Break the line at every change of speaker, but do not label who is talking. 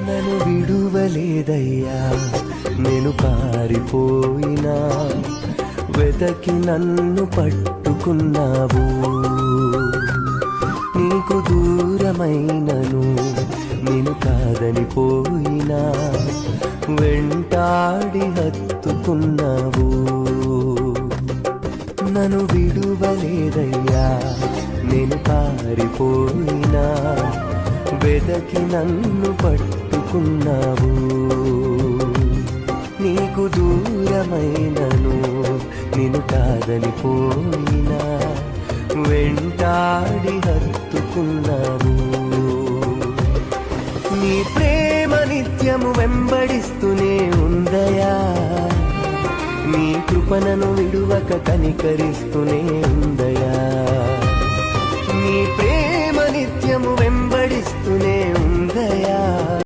నన్ను విడువలేదయ్యా, నేను పారిపోయినా వెతకి నన్ను పట్టుకున్నావు. నీకు దూరమైనను నేను కాదని పోయినా వెంటాడి హత్తుకున్నావు. నన్ను విడువలేదయ్యా, నేను పారిపోయినా వెదకి నన్ను పట్టుకున్నావు. నీకు దూరమైనను నేను కాదని పోయినా వెంటాడి హత్తుకున్నావు. నీ ప్రేమ నిత్యము వెంబడిస్తూనే ఉందయా, నీ కృపణను విడువక కనికరిస్తూనే ఉందయా. నీ ప్రేమ నిత్యము వెంబడిస్తూనే ఉందయా.